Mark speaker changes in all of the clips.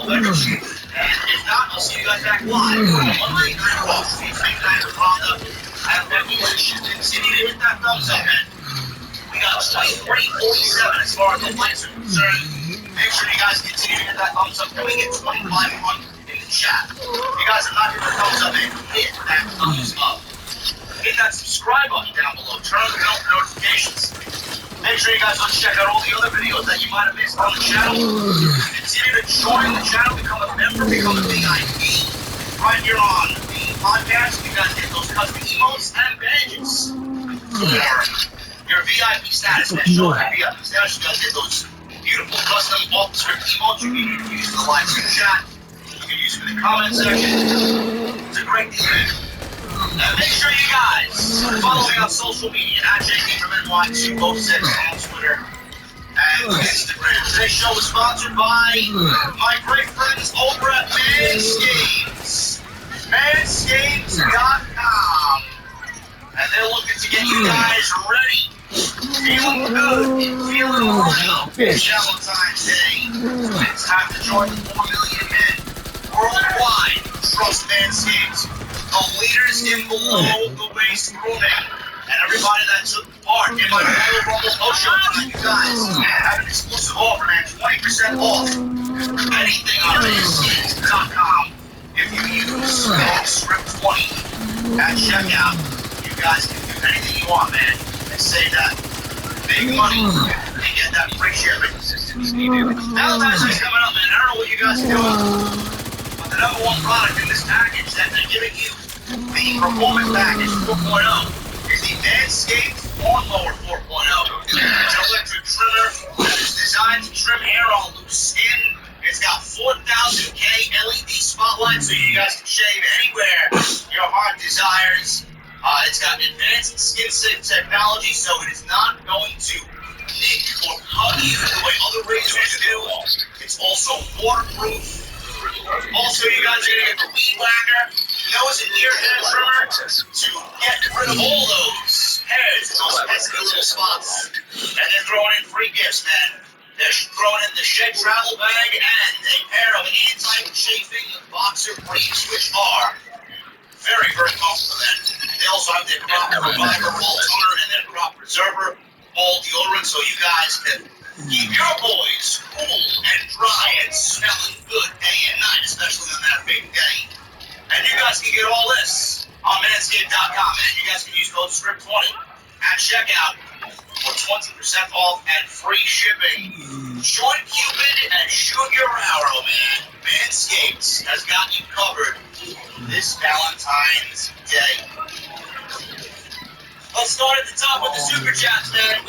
Speaker 1: beverage. And if not, I'll see you guys back live on Monday Night Raw. Same time with Rhonda. I have regulations. Continue to hit that thumbs up, man. We got 2347 as far as the likes are concerned. Make sure you guys continue to hit that thumbs up. Can we get 2,500 in the chat? If you guys are not hitting the thumbs up, man, hit that thumbs up. Hit that subscribe button down below. Turn on the bell for notifications. Make sure you guys go check out all the other videos that you might have missed on the channel. Continue to join the channel, become a member, become a VIP. Right here on the podcast, you guys get those custom emotes and badges for your VIP status. And show your VIP status, you guys get those beautiful custom off-the-script emotes. You can use in the live stream chat. You can use them in the comment section. It's a great thing. And make sure you guys follow me on social media at JP from NY206 on Twitter and Instagram. Today's show is sponsored by my great friends over at Manscaped. Manscaped.com. And they're looking to get you guys ready. Feeling good. Feeling right. It's Valentine's Day. It's time to join the 4 million men worldwide. Trust Manscaped. The leaders in below-the-waist grooming. And everybody that took part in my Royal Rumble post-show tonight, you guys have an exclusive offer, man. 20% off anything on Manscaped.com. If you use script 20 at checkout, you guys can do anything you want, man, and save that big money and get that free shipping. Valentine's Day's coming up, man. I don't know what you guys are doing, but the number one product in this package that they're giving you, the Performance Package 4.0, is the Manscaped Lawnmower 4.0. It's an electric trimmer that is designed to trim hair on loose skin. It's got 4,000K LED spotlights so you guys can shave anywhere your heart desires. It's got advanced skin-safe technology, so it is not going to nick or cut you the way other razors do. It's also waterproof. Also, you guys are going to get the weed whacker, nose and ear hair trimmer to get rid of all those hairs, those pesky little spots. And they're throwing in free gifts, man. They're throwing in the Shed Travel Bag and a pair of anti-chafing boxer briefs, which are very, very comfortable, man. They also have their Crop Reviver Ball Toner and their Crop Preserver Ball Deodorant, so you guys can keep your boys cool and dry and smelling good day and night, especially on that big day. And you guys can get all this on Manscaped.com, man. You guys can use code SCRIPT20 at checkout for 20% off and free shipping. Join Cupid and shoot your arrow, man. Manscaped has got you covered this Valentine's Day. Let's start at the top with the Super Chats, man.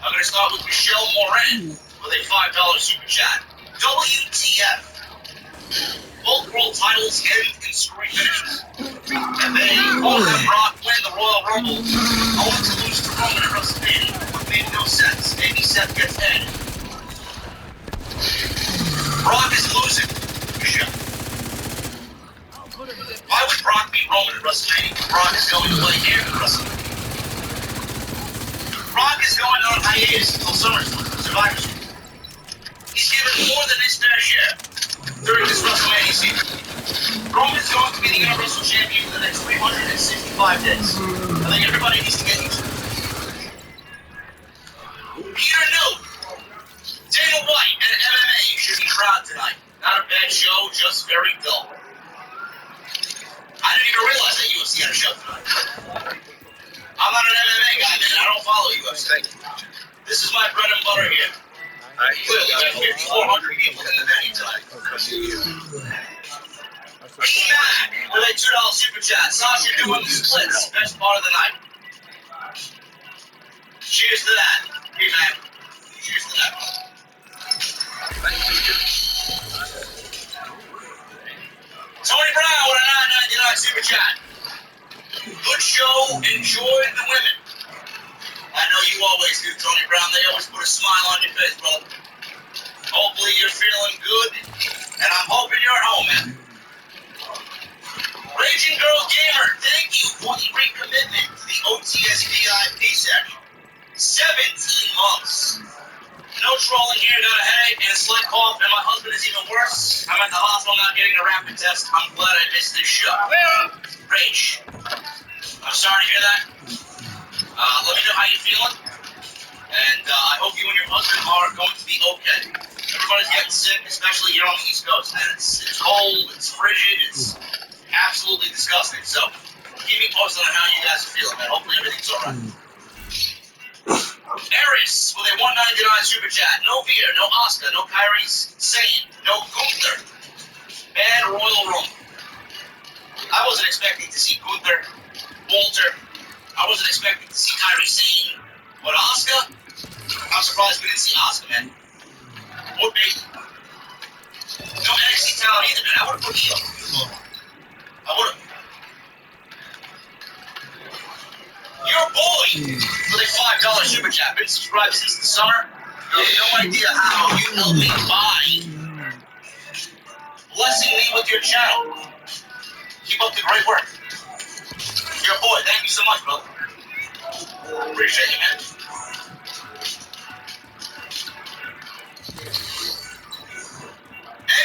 Speaker 1: I'm going to start with Michelle Moran with a $5 Super Chat. WTF. Both world titles end in screwy finishes. And they both have Brock win the Royal Rumble, only to lose to Roman at WrestleMania. It made no sense. Maybe Seth gets head. Brock is losing. Michelle. Why would Brock beat Roman at WrestleMania? Brock is going to play here at WrestleMania. Brock is going on hiatus until SummerSlam, Survivor Series. He's given more than his fair share during this WrestleMania season. Roman's going to be the Universal Champion for the next 365 days. I think everybody needs to get used to it. Peter Newt, Dana White, and MMA should be proud tonight. Not a bad show, just very dull. I didn't even realize that UFC had a show tonight. I'm not an MMA guy, man. I don't follow UFC. This is my bread and butter here. Clearly, we have 5,400 people in the venue tonight. Mac with a $2 Super Chat. Sasha doing the splits. Best part of the night. Cheers to that. Hey, Mac. Cheers to that. Tony Brown with a $9.99 Super Chat. Good show. Enjoyed the women. I know you always do, Tony Brown. They always put a smile on your face, brother. Hopefully you're feeling good, and I'm hoping you're at home, man. Raging Girl Gamer, thank you for the recommitment to the OTS VIP section. 17 months. No no trolling here. Got a headache and a slight cough, and my husband is even worse. I'm at the hospital not getting a rapid test. I'm glad I missed this show. Rage. I'm sorry to hear that. Let me know how you're feeling. And I hope you and your husband are going to be okay. Everybody's getting sick, especially here on the East Coast, man. It's cold, it's frigid, it's absolutely disgusting. So keep me posted on how you guys are feeling, man. Hopefully everything's all right. Aries with a 199 super chat. No beer, no Oscar, no Kyrie Sane, no Gunther. Bad Royal Rumble. I wasn't expecting to see Gunther, Walter. I wasn't expecting to see Kyrie Sane. But Oscar, I'm surprised we didn't see Oscar, man. Would be. No NXT talent either, man. I would have put Io. I would have. Your boy with a $5 super chat. Been subscribed since the summer. You have no idea how you helped me by blessing me with your channel. Keep up the great work. Your boy, thank you so much, brother. Appreciate you, man.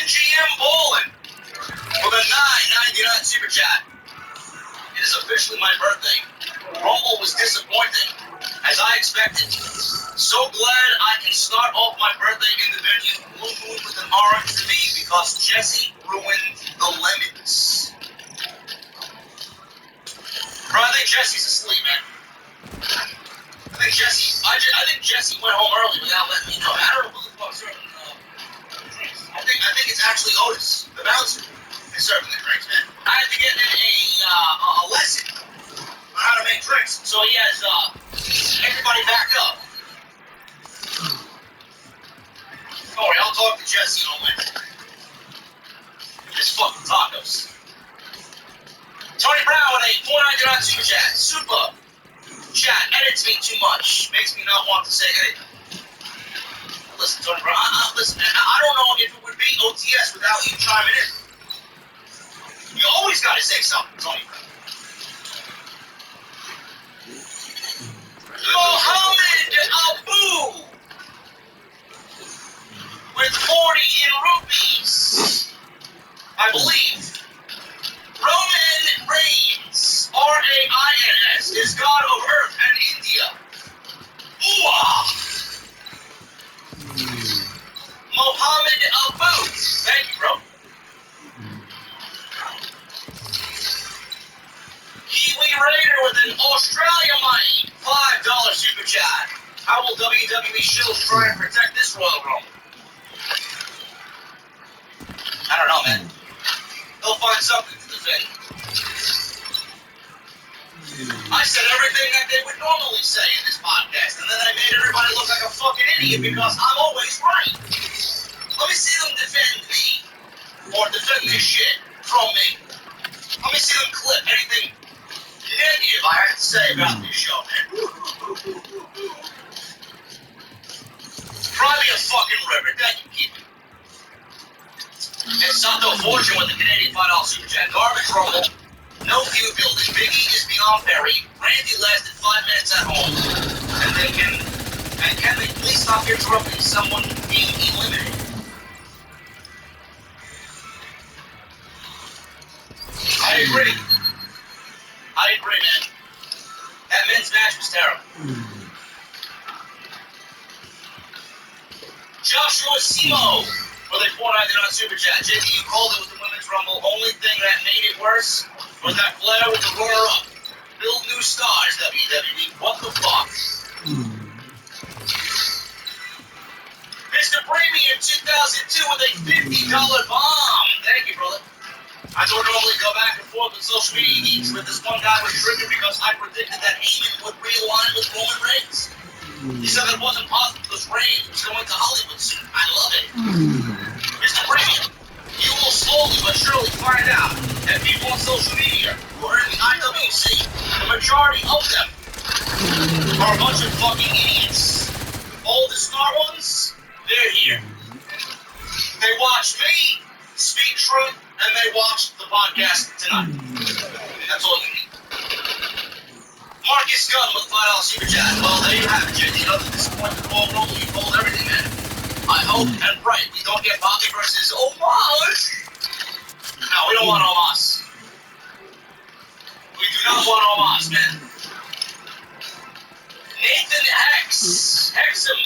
Speaker 1: NGM Bowling with a $9.99 super chat. It is officially my birthday. Rumble was disappointing, as I expected. So glad I can start off my birthday in the venue Blue Moon with an orange to me because Jesse ruined the lemons. Bro, I think Jesse's asleep, man. I think Jesse went home early without letting me know. I don't know who the fuck's serving drinks. I think it's actually Otis, the bouncer, is serving the drinks, man. I had to get a lesson on how to make drinks, so he has everybody backed up. Don't worry, I'll talk to Jesse on Wednesday. Just fucking tacos. Tony Brown with a $4.99 super chat. Super chat edits me too much. Makes me not want to say anything. Listen, Tony Brown, listen, man, I don't know if it would be OTS without you chiming in. You always gotta say something, Tony Brown. Mohammed Abu with 40 in rupees, I believe. Roman Reigns, R-A-I-N-S, is God of Earth and India. Ooh-ah. Mohammed Abu. Thank you, bro. Kiwi Raider with an Australia money. $5 super chat. How will WWE shows try and protect this Royal Rumble? I don't know, man. They'll find something to defend. I said everything that they would normally say in this podcast, and then I made everybody look like a fucking idiot because I'm always right. Let me see them defend me, or defend this shit from me. Let me see them clip anything negative I have to say about this show, man. Cry me a fucking river. Thank you, Keith. And Santo Fortune with the Canadian $5 super chat. Garbage Rumble. No feud building. Biggie is beyond Perry. Randy lasted 5 minutes at home. And can they please stop interrupting someone being eliminated? I agree. I agree, man. That men's match was terrible. Joshua Simo with a $4.99 super chat. JP, you called it with the Women's Rumble. Only thing that made it worse was that Flair with the runner-up. Build new stars, WWE. What the fuck? Mr. Premium 2002 with a $50 bomb. Thank you, brother. I don't normally go back and forth with social media geeks, but this one guy was triggered because I predicted that Heyman would realign with Roman Reigns. He said it wasn't possible because Reigns was going to Hollywood soon. I love it. Mr. Premium, you will slowly but surely find out that people on social media who are in the IWC, the majority of them are a bunch of fucking idiots. All the smart ones, they're here. They watch me speak truth, and they watch the podcast tonight. That's all you need. Marcus Gunn with $5 super chat. Well, there you have it, JD. Another disappointing Royal Rumble. You pulled everything, man. I hope and pray we don't get Bobby versus Omos. No, we don't want Omos. We do not want Omos, man. Nathan Hexum,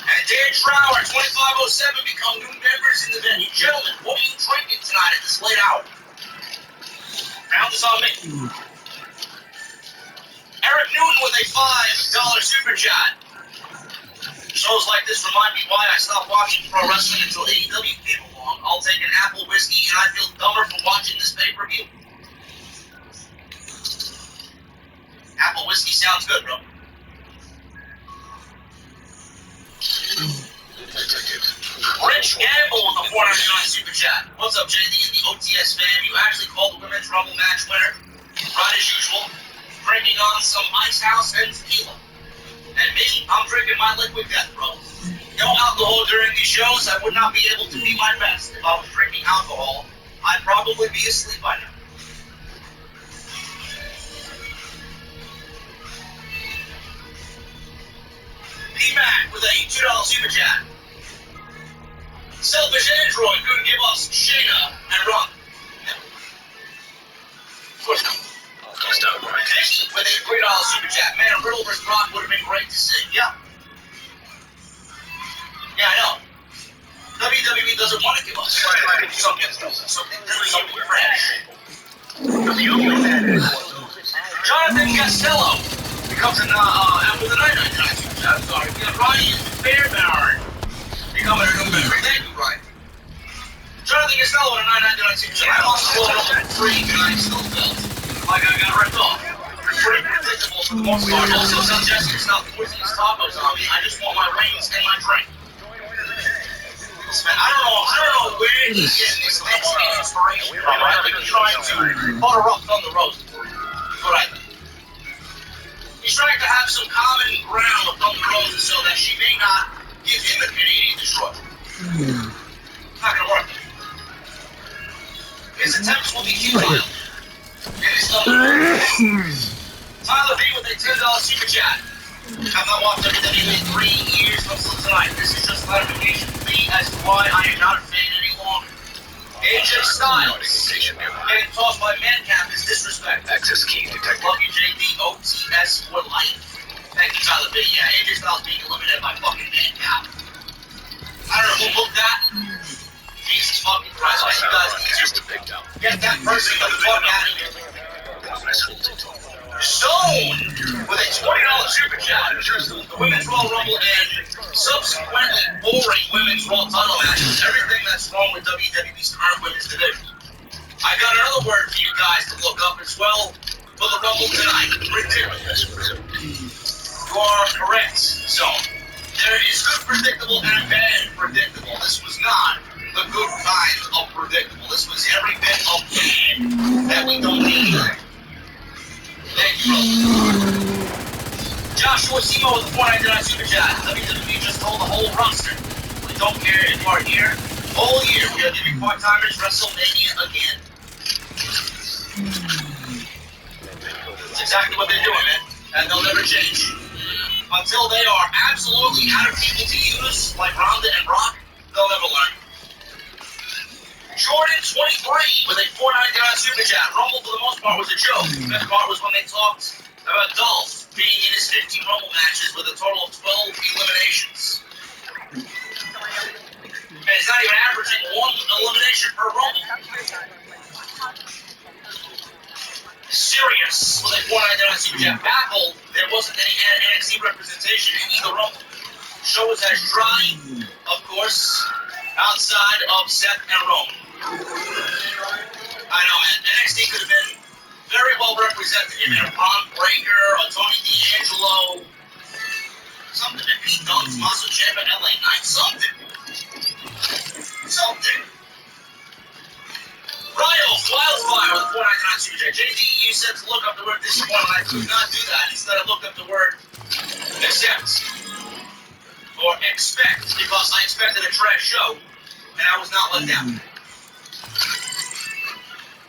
Speaker 1: and Dan Trower, 2507, become new members in the venue. Gentlemen, what are you drinking tonight at this late hour? Round is on me. Eric Newton with a $5 super chat. Shows like this remind me why I stopped watching pro wrestling until AEW came along. I'll take an apple whiskey and I feel dumber for watching this pay-per-view. Apple whiskey sounds good, bro. Rich Gamble with the $4.99 super chat. What's up, JD and the OTS fam? You actually called the Women's Rumble match winner. Right as usual. Drinking on some Ice House and tequila. And me, I'm drinking my liquid death, bro. No alcohol during these shows. I would not be able to be my best. If I was drinking alcohol, I'd probably be asleep by now. P-Mac with a $2 super chat. Selfish Android couldn't give us Shayna and Ron. Of course not. Vicky with a $3 super chat. Man, Riddle vs. Brock would have been great to see. Yeah. Yeah, I know. WWE doesn't want to give us something fresh. Jonathan Castello becomes an with a $9.99 super chat. I'm sorry. We got Ryan Fairbairn becoming a new member. Thank you, Ryan. Jonathan Castello with a $9.99 super chat. I lost the Royal Rumble at 3 and I still felt like I got ripped off. Pretty predictable for the most part. Also, tell Jessica to stop poisoning his tacos on me. I just want my wings and my drink. Man, I don't know where he's getting this Mexican inspiration from. I think he's trying to butter up on the roast. What I think. He's trying to have some common ground with Thunder Rosa so that she may not give him a Canadian destroyer. It's not gonna work. His attempts will be futile. Tyler B with a $10 super chat. Have not watched WWE in 3 years until tonight. This is just clarification for me as to why I am not a fan any longer. AJ Styles getting tossed by Madcap is disrespect. Access key detected. Love you, JD. OTS for life. Thank you, Tyler B. Yeah, AJ Styles being eliminated by fucking Madcap. I don't know who booked that. Jesus fucking Christ. You guys just get that person the fuck out of here. Zone with a $20 super chat. The Women's Royal Rumble and subsequently boring Women's Royal title matches. Everything that's wrong with WWE's current women's division. I got another word for you guys to look up as well for the Rumble tonight. Ridiculous. You are correct, Zone. There is good predictable and bad predictable. This was not the good kind of predictable. This was every bit of bad that we don't need. Thank you, brother. Joshua Simo with the $4.99 super chat. WWE just told the whole roster. We don't care if you are here all year. We are giving part-timers WrestleMania again. That's exactly what they're doing, man. And they'll never change. Until they are absolutely out of people to use, like Ronda and Brock, they'll never learn. Jordan 23 with a $4.99 super chat. Rumble for the most part was a joke. The best part was when they talked about Dolph being in his 15 Rumble matches with a total of 12 eliminations. And he's not even averaging one elimination per Rumble. Serious with a $4.99 super chat. Baffled there wasn't any NXT representation in either Rumble. Show was as dry, of course, outside of Seth and Roman. I know, man. NXT could have been very well represented in a Ron Breaker, a Tony D'Angelo, something that Pete Dunne, Tommaso Ciampa, LA Knight, something. Ryo Wildfire with $4.99 super chat. JD, you said to look up the word disappointed. I could not do that. Instead, I looked up the word accept or expect because I expected a trash show and I was not let down.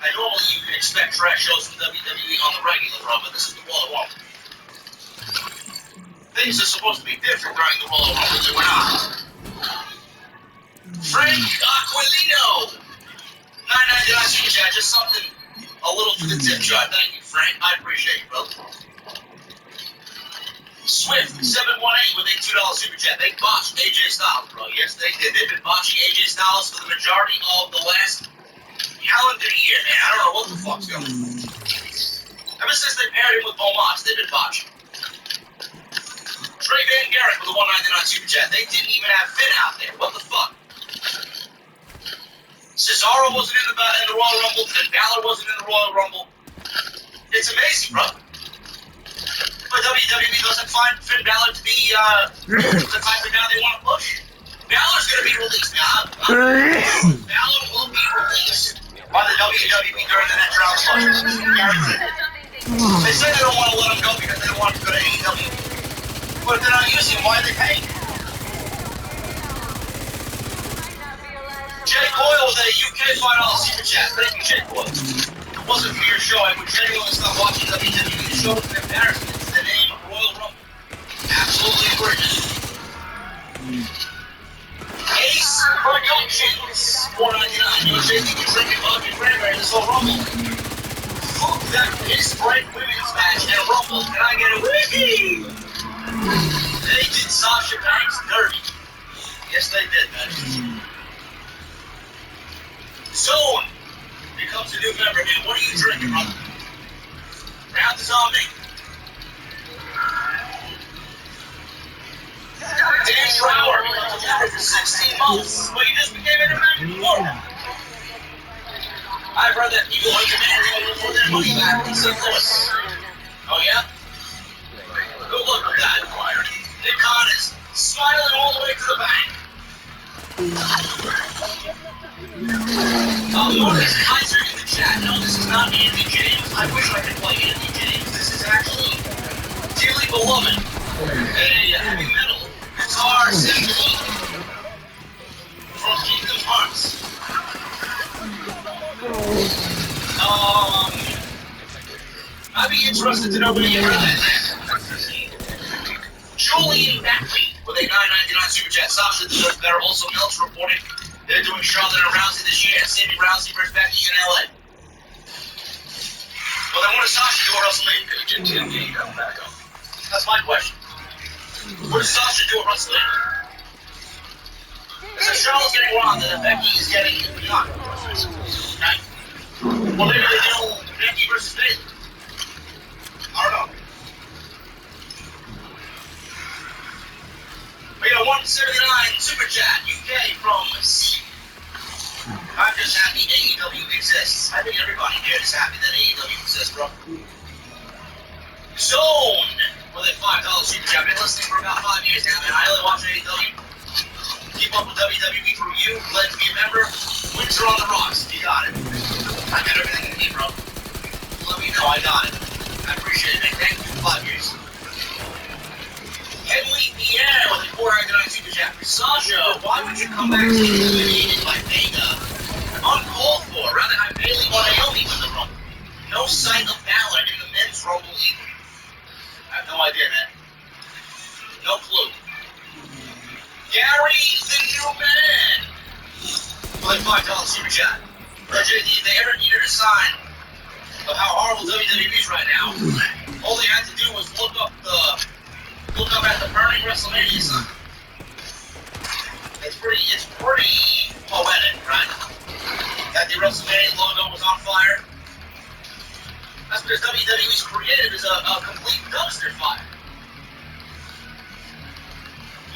Speaker 1: And normally you can expect trash shows from WWE on the regular, bro, but this is the Royal Rumble. Things are supposed to be different during the Royal Rumble, they were not. Frank Aquilino. 999 Super Chat, just something a little for the tip jar. Thank you, Frank. I appreciate you, bro. Swift 718 with a $2 Super Chat. They botched AJ Styles, bro. Yes, they did. They've been botching AJ Styles for the majority of the last calendar year, man. I don't know what the fuck's going on. Ever since they paired him with Omos, they've been botching. Trey Van Garrett with a 199 Super Chat. They didn't even have Finn out there. What the fuck? Cesaro wasn't in the Royal Rumble. Finn Balor wasn't in the Royal Rumble. It's amazing, bro. But WWE doesn't find Finn Balor to be the type of guy they want to push. Balor's going to be released now. Balor will be released by the WWE during the next round of Guaranteed. They say they don't want to let him go because they don't want him to go to AEW. But if they're not using him, why are they paying? Jay Boyle with a UK $5 Super Chat. Thank you, Jay Boyle. If it wasn't for your show, I would genuinely stop watching WWE. The show is an embarrassment. It's the name of Royal Rumble. Absolutely gorgeous. Ace Productions, $4.99. You say you can drink it up and cranberry this whole Rumble. Fuck that piss break women's match and Rumble. Can I get a wiki? They did Sasha Banks dirty. Yes, they did, man. Zone becomes a new member, man. What are you drinking, brother? Round is on me. Dan Trower becomes a member for 16 months. Well, you just became an member before. I've heard that people like demand for their money back in St. Louis. Oh, yeah? Good luck with that. Nick Khan is smiling all the way to the bank. Marcus Kaiser in the chat. No, this is not Andy James. I wish I could play Andy James. This is actually dearly beloved. A heavy metal guitar symphony from Kingdom Hearts. I'd be interested to know where you heard that. Julian Beckley with a $9.99 Super Chat. Sasha deserves better. Also, Meltz reported they're doing Charlotte and Rousey this year, and Sammy Rousey versus Becky in LA. Well, then what does Sasha do at WrestleMania? That's my question. What does Sasha do at WrestleMania? So Charlotte's getting Ronda, and Becky is getting Bianca. Right? Well, maybe they do Becky versus Bayley. I don't know. We got 179 Super Chat, UK from C. I'm just happy AEW exists. I think everybody here is happy that AEW exists, bro. Zone with a $5 Super Chat. I've been listening for about 5 years now, man. I only watch AEW. Keep up with WWE through you. Glad to be a member. Winter on the rocks. You got it. I got everything you need, bro. Let me know I got it. I appreciate it, man. Thank you for 5 years. Henley Pierre with a $4.99 Super Chat. Sasha, why would you come back to be eliminated by Vega? Uncalled for. Rather have Bayley or Naomi win the Rumble. No sight of Balor in the men's Rumble either. I have no idea, man. No clue. Gary the New Man with a $5 Super Chat. JD, if they ever needed a sign of how horrible WWE is right now, all they had to do was look up at the burning WrestleMania sign. It's pretty poetic, right? That the WrestleMania logo was on fire. That's because WWE's creative is a complete dumpster fire.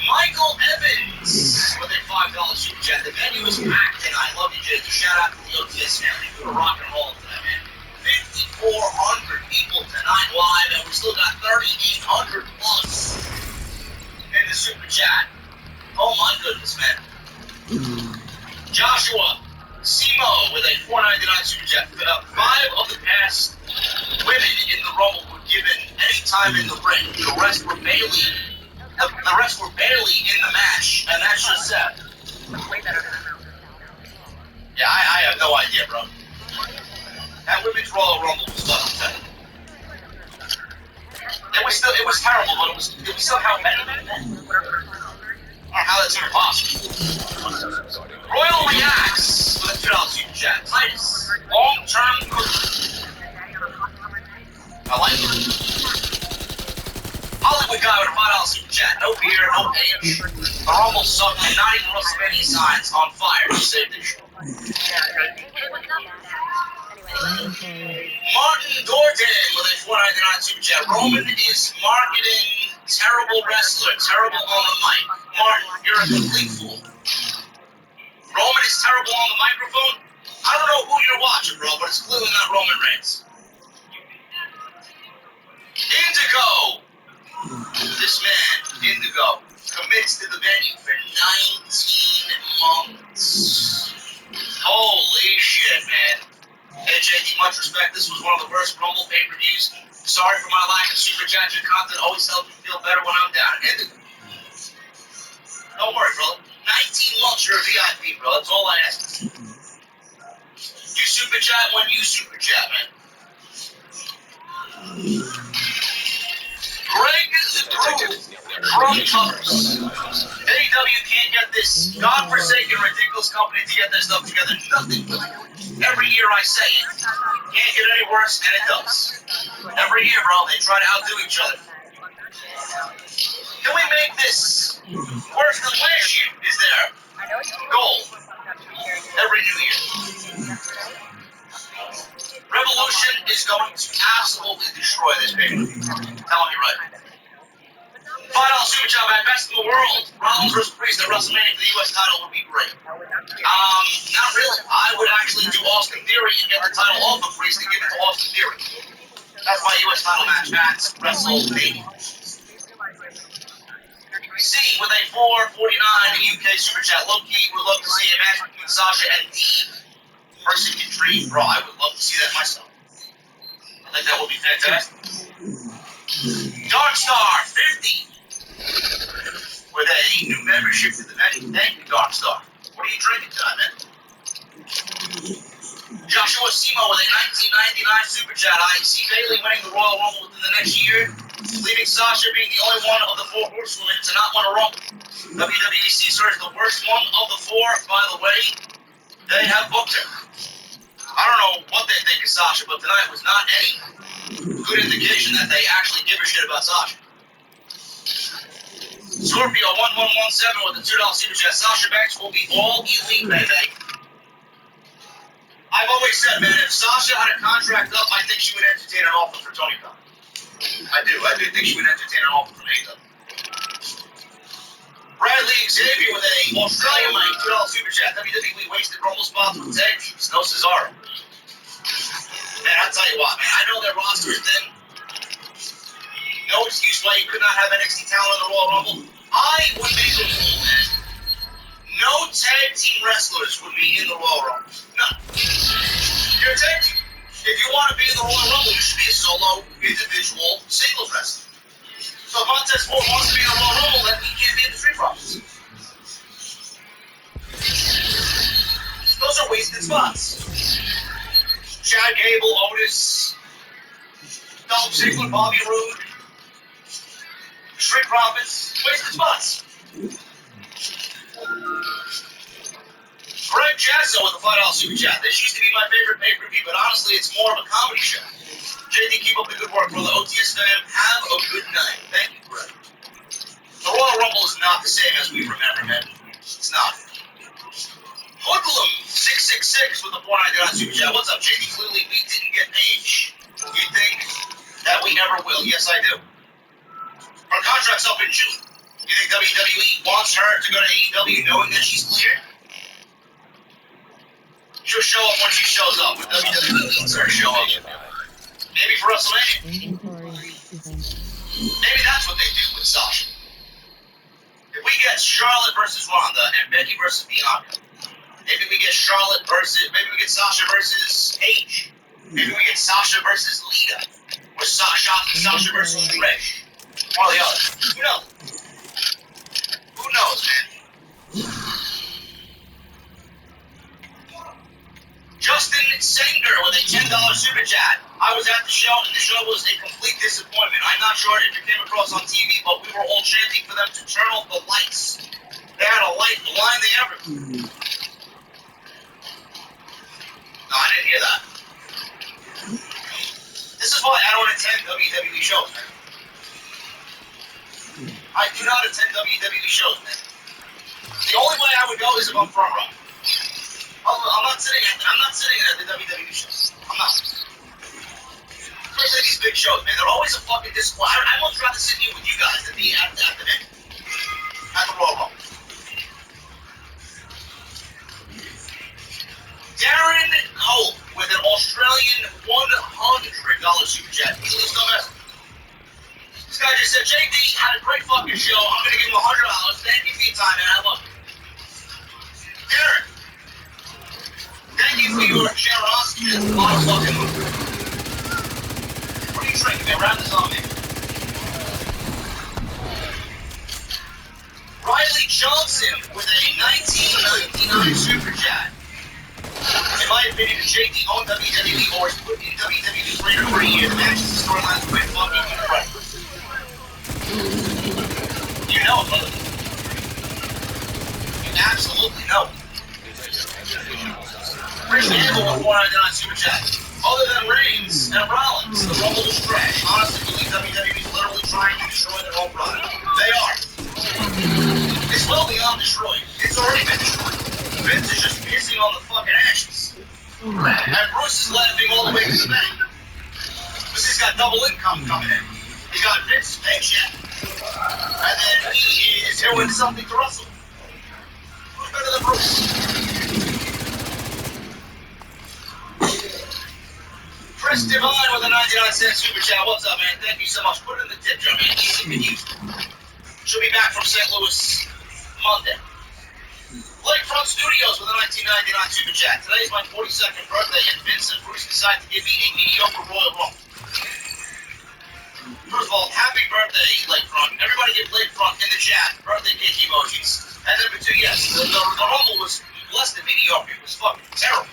Speaker 1: Michael Evans with a $5 Super Chat. The venue is packed tonight. Love you, JD. Shout out to the OTS family. We were rock and roll today, man. 5,400 people tonight live, and we still got 3,800 plus in the Super Chat. Oh my goodness, man. Joshua Simo with a $4.99 Super Chat. 5 of the past women in the Rumble were given any time in the ring. The rest were barely in the match, and that's just sad. Yeah, I have no idea, bro. That women's Royal Rumble was fucking it was terrible, but it was somehow better than that. how that's even possible. Royal reacts with a $2 super chat. Titus, long-term cookie. I like it. Hollywood guy with a $5 super chat. No beer, no age. The Rumble sucked, and not even WrestleMania signs on fire to save this show. Martin Gordon with a $4.99 super chat. Roman is marketing terrible wrestler, terrible on the mic. Martin, you're a complete fool. Roman is terrible on the microphone. I don't know who you're watching, bro, but it's clearly not Roman Reigns. Indigo. This man, Indigo, commits to the venue for 19 months. Holy shit, man. Hey, JD, much respect. This was one of the worst Rumble pay-per-views. Sorry for my lack of super chat. Your content always helps me feel better when I'm down. Indigo. Don't worry, brother. 19 months, you're a VIP, bro. That's all I ask. You super chat when you super chat, man. Greg the Groove from Covers. AEW can't get this godforsaken, ridiculous company to get their stuff together. Nothing. Every year I say it. Can't get any worse, and it does. Every year, bro, they try to outdo each other. Can we make this worse than last year? Is their goal every new year. Revolution is going to absolutely destroy this baby. I'm telling you right. $5 super chat, man. Best in the world. Rollins versus Priest at WrestleMania for the U.S. title would be great. Not really. I would actually do Austin Theory and get the title off of Priest and give it to Austin Theory. That's my U.S. title match at WrestleMania. C with a $4.49 UK super chat. Low-key would love to see a match between Sasha and Dean versus Katrine. Bro, I would love to see that myself. I think that would be fantastic. Darkstar 50 with a new membership to the venue. Thank you, Darkstar. What are you drinking tonight, man? Joshua Simo with a $19.99 super chat. I see Bayley winning the Royal Rumble within the next year, leaving Sasha being the only one of the 4 horsewomen to not win a Rumble. WWE sees her as the worst one of the 4. By the way, they have booked her. I don't know what they think of Sasha, but tonight was not any good indication that they actually give a shit about Sasha. Scorpio 1117 with a $2 super chat. Sasha Banks will be all elite, baby. I've always said, man, if Sasha had a contract up, I think she would entertain an offer for Tony Khan. I do think she would entertain an offer from AEW. Bradley Xavier with a Australian money $2 super chat. WWE wasted Rumble spots with tag teams. No Cesaro. Man, I'll tell you what, man. I know their roster is thin. No excuse why you could not have NXT talent in the Royal Rumble. I would make a rule, man. No tag team wrestlers would be in the Royal Rumble. No. You're a tag team. If you want to be in the Royal Rumble, you should be a solo, individual, singles wrestler. So if Montez Ford wants to be in the Royal Rumble, then he can't be in the Street Profits. Those are wasted spots. Chad Gable, Otis, Dolph Ziggler, Bobby Roode, Street Profits, wasted spots. Greg Jasso with a $5 super chat. This used to be my favorite pay-per-view, but honestly, it's more of a comedy show. JD, keep up the good work, brother. OTS fan, have a good night. Thank you, Greg. The Royal Rumble is not the same as we remember, man. It's not. Hoodlum 666 with a $4.99 super chat. What's up, JD? Clearly, we didn't get Paige. You think that we never will? Yes, I do. Her contract's up in June. You think WWE wants her to go to AEW knowing that she's cleared? She'll show up when she shows up. When WWE needs her to show up. Maybe for WrestleMania. Maybe that's what they do with Sasha. If we get Charlotte versus Ronda and Becky versus Bianca, maybe we get maybe we get Sasha versus Paige. Maybe we get Sasha versus Lita. Or Sasha versus Trish. One or the other. Who knows? Who knows, man? Justin Sanger with a $10 super chat. I was at the show, and the show was a complete disappointment. I'm not sure if it came across on TV, but we were all chanting for them to turn off the lights. They had a light blind the ever. No, I didn't hear that. This is why I don't attend WWE shows, man. I do not attend WWE shows, man. The only way I would go is if I'm front row. I'm not sitting at the WWE shows. I'm not. Especially these big shows, man. They're always a fucking disappointment. I'd much rather sit here with you guys than be at the venue. At the Royal Rumble. Darren Cole with an Australian $100 super chat. Please don't mess. This guy just said, JD had a great fucking show. I'm going to give him $100. Thank you for your time, man. I love you. Darren, thank you for your generosity. That's a lot of fucking movie. What are you drinking, man? Wrap this on me. Riley Johnson with a 1999 super chat. In my opinion, JD on WWE or is put in WWE for 3 years. The matches and storylines are fucking incredible. You know it, brother. You absolutely know it. Rich Gamble with $4.99 super chat. Other than Reigns and Rollins, the Rumble was trash. Honestly, believe WWE is literally trying to destroy their own product. They are. It's well beyond destroyed. It's already been destroyed. Vince is just pissing on the fucking ashes. And Bruce is laughing all the way to the bank. Because he's got double income coming in. He got Vince's paycheck. And then he is doing something to Russell. Who's better than Bruce? Chris Divine with a 99-cent super chat. What's up, man? Thank you so much. Put it in the tip jar, man. Easy to use. She'll be back from St. Louis Monday. Lakefront Studios with a 1999 super chat. Today is my 42nd birthday, and Vince and Bruce decided to give me a mediocre Royal Rumble. First of all, happy birthday, Lakefront. Everybody give Lakefront in the chat birthday cake emojis. And number two, yes, the Rumble was less than mediocre. It was fucking terrible.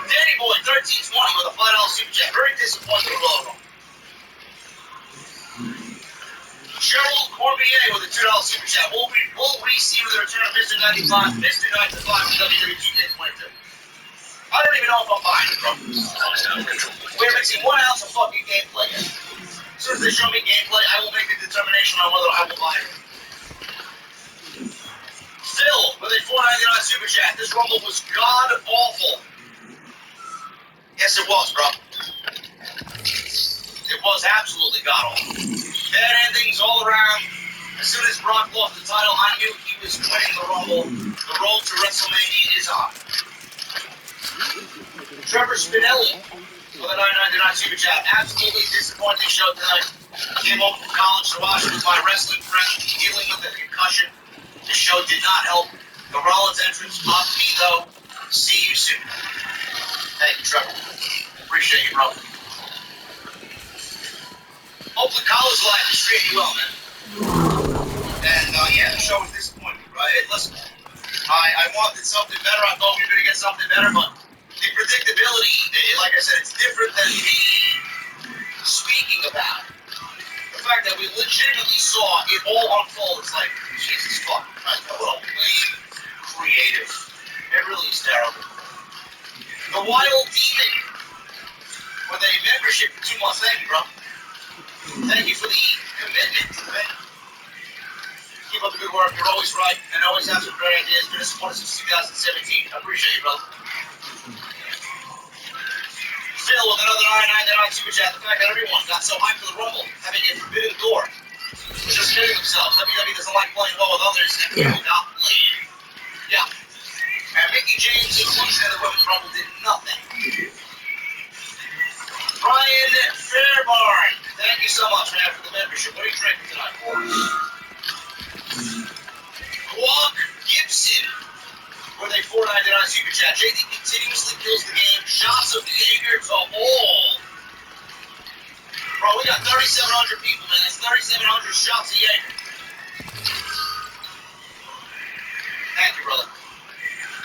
Speaker 1: Danny Boy 1320 with a $5 super chat. Very disappointed with Royal Rumble. Cheryl Cormier with a $2 super chat. Will we see the return of Mr. 95, Mr. 95 to WWE 2K22? I don't even know if I'm buying it, bro. We haven't seen 1 ounce of fucking gameplay yet. As soon as they show me gameplay, I will make a determination on whether I will buy it. Phil with a $4.99 super chat. This Rumble was god awful. Yes, it was, bro. It was absolutely god awful. Bad endings all around. As soon as Brock lost the title, I knew he was winning the Rumble. The road to WrestleMania is on. Trevor Spinelli with a $9.99 super chat. Absolutely disappointing show tonight. Came home from college to watch with my wrestling friend dealing with a concussion. The show did not help. The Rollins entrance popped me though. See you soon. Thank you, Trevor. Appreciate you, bro. Hopefully college life is treating you well, man. And, yeah, the show was disappointing, right? Hey, listen, I wanted something better. I thought we were going to get something better, but the predictability, like I said, it's different than me speaking about it. The fact that we legitimately saw it all unfold, it's like, Jesus fuck, right? A little lame, creative. It really is terrible. The Wild Demon with a membership for 2 months. Thank you, bro. Thank you for the commitment to it. Keep up the good work. You're always right and always have some great ideas. Been a supporter since 2017. I appreciate you, brother. Phil with another 9.99 super chat. The fact that everyone got so hyped for the Rumble, having a forbidden door, just kidding themselves. WWE doesn't like playing well with others and people not playing. Yeah. And Mickey James' inclusion in the Women's Rumble did nothing. Brian Fairbarn, thank you so much, man, for the membership. What are you drinking tonight, boys? Quack Gibson with a $4.99 super chat. JD continuously kills the game. Shots of Jaeger to all. Bro, we got 3,700 people, man. That's 3,700 shots of Jaeger. Thank you, brother.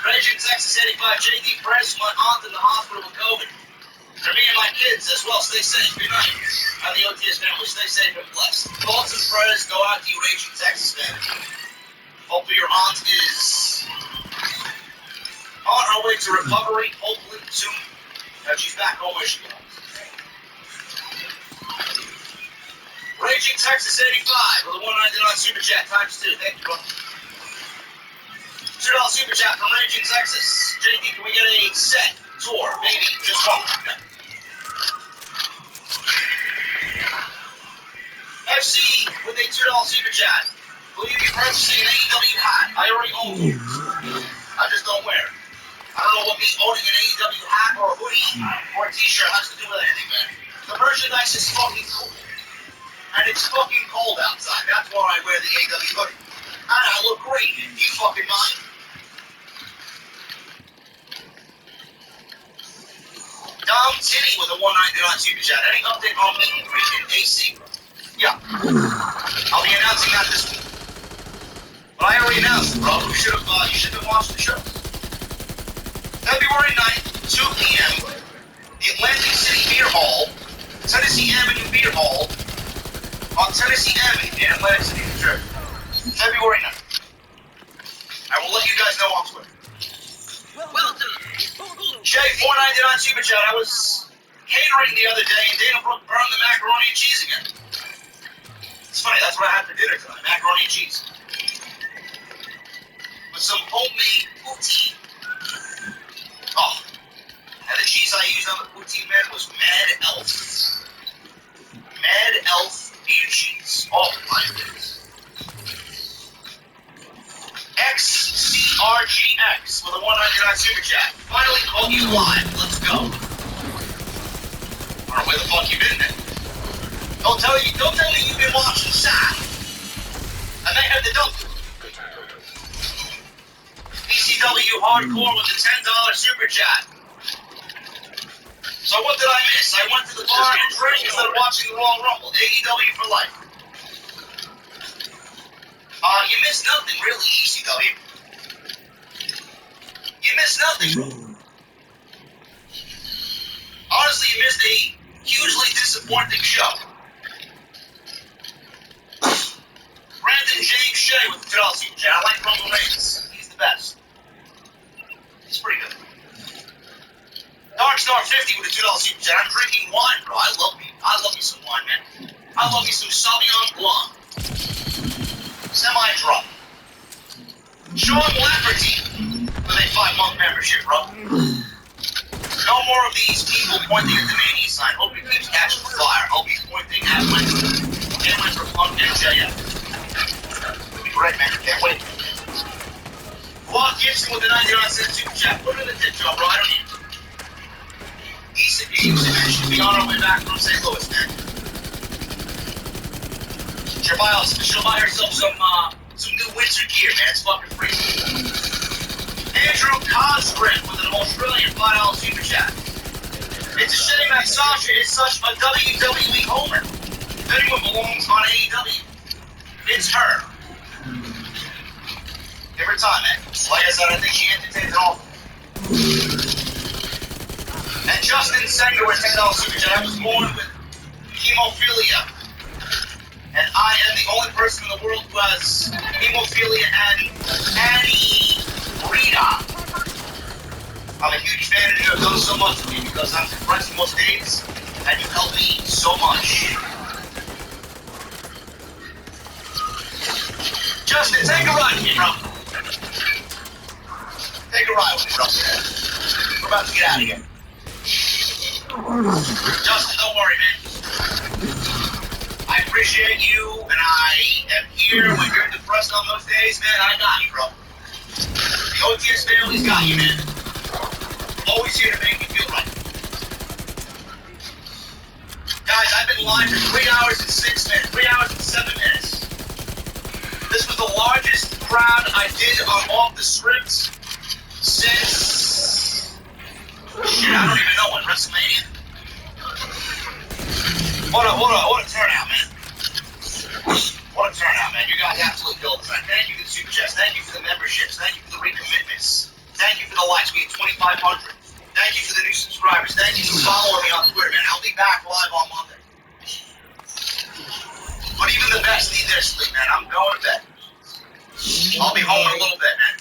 Speaker 1: Raging Texas 85. JD pressed my aunt in the hospital with COVID. For me and my kids as well, stay safe. Good night. And the OTS family, stay safe and blessed. Thoughts and prayers go out to you, Raging Texas fan. Hopefully your aunt is on her way to recovery, hopefully soon. And she's back home where she belongs. Raging Texas 85 with a $1.99 Super Chat times 2. Thank you, bro. $2 Super Chat from Raging Texas. JD, can we get a set tour? Maybe just one. Okay. FC with a $2 Super Chat. Will you be purchasing an AEW hat? I already own one. I just don't wear it. I don't know what me owning an AEW hat or a hoodie or a t-shirt has to do with anything, man. The merchandise is fucking cool. And it's fucking cold outside. That's why I wear the AEW hoodie. And I look great. Do you fucking mind? Dom Tinny with a $1.99 Super Chat. Any update on meet and greet in AC? Yeah. I'll be announcing that this week. But I already announced it, bro. You should have watched the show. February 9th, 2 p.m. The Atlantic City Beer Hall, Tennessee Avenue Beer Hall, on Tennessee Avenue in Atlantic City, New Jersey. February 9th. I will let you guys know on Twitter. Well done. Jay, $4.99 Super Chat. I was catering the other day and Dana Brooke burned the macaroni and cheese again. It's funny, that's what I had for dinner tonight, macaroni and cheese. With some homemade poutine. Oh, and the cheese I used on the poutine, man, was Mad Elf. Mad Elf beer cheese. Oh, my goodness. XCRGX with a $1.99 Super Chat. Finally caught you live. Let's go. I don't know where the fuck you been, man. Don't tell me you've been watching Sad. And they had the dump. ECW Hardcore with the $10 Super Chat. So what did I miss? I went to the bar and drank instead of watching the Royal Rumble. AEW for life. You missed nothing, really, ECW. You missed nothing. Honestly, you missed a hugely disappointing show. Brandon James Shea with the $2 Super Chat. I like Roman Reigns. He's the best. He's pretty good. Darkstar 50 with a $2 Super Chat. I'm drinking wine, bro. I love me some wine, man. I love me some Sauvignon Blanc. Semi-drunk. Sean Lafferty with a 5-month membership, bro. No more of these people pointing at the mania sign. Hope he keeps catching the fire. Hope he's pointing at Wednesday. Can't wait for Punk MJF. It'll be great, man. Can't wait. Walk Gibson with a 99-cent Super Chat. Put it in the tip jar, bro. I don't need it. ECW should be on our way back from St. Louis, man. She'll buy herself some new winter gear, man. It's fucking free. Andrew Cosgrave with an Australian $5 Super Chat. It's a shame that Sasha is such a WWE homer. If anyone belongs on AEW, it's her. Give her time, man. Like I said, I think she entertains it all. And Justin Sanger with $10 Super Chat. I was born with hemophilia. And I am the only person in the world who has hemophilia and anemia. I'm a huge fan of you. I've done so much for you because I'm depressed most days, and you help me so much. Justin, take a ride with me, bro. Take a ride with me, bro. We're about to get out of here. Justin, don't worry, man. I appreciate you, and I am here when you're depressed on those days, man. I got you, bro. The OTS family's got you, man. Always here to make you feel right. Guys, I've been live for 3 hours and 6 minutes, 3 hours and 7 minutes. This was the largest crowd I did on Off the Script since... Shit, I don't even know when, WrestleMania? What a turnout, man. What a turnout, man. You guys absolutely killed it, man. Thank you for the super chats. Thank you for the memberships. Thank you for the recommitments. Thank you for the likes. We had 2,500. Thank you for the new subscribers. subscribers. Thank you for following me on Twitter, man. I'll be back live on Monday. But even the best need their sleep, man. I'm going to bed. I'll be home in a little bit, man.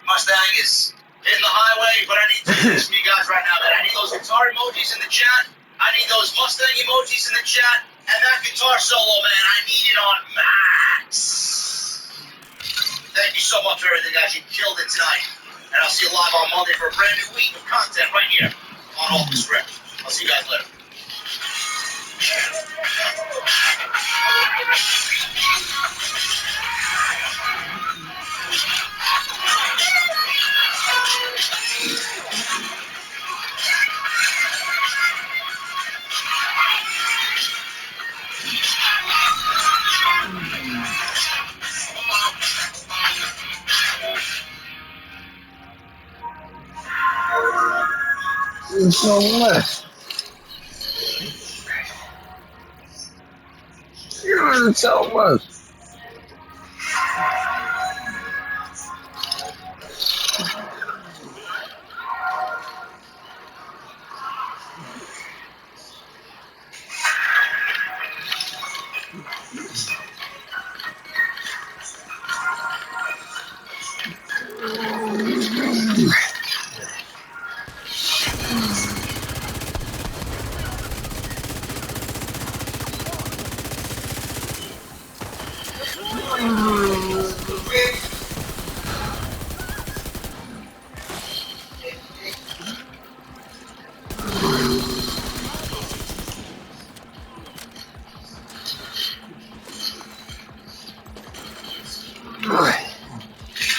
Speaker 1: Mustang is hitting the highway, but I need to do this for you guys right now, man. I need those guitar emojis in the chat. I need those Mustang emojis in the chat. And that guitar solo, man, I need it on max. Thank you so much for everything, guys. You killed it tonight. And I'll see you live on Monday for a brand new week of content right here on Off the Script. I'll see you guys later.
Speaker 2: There's so much. There's so much.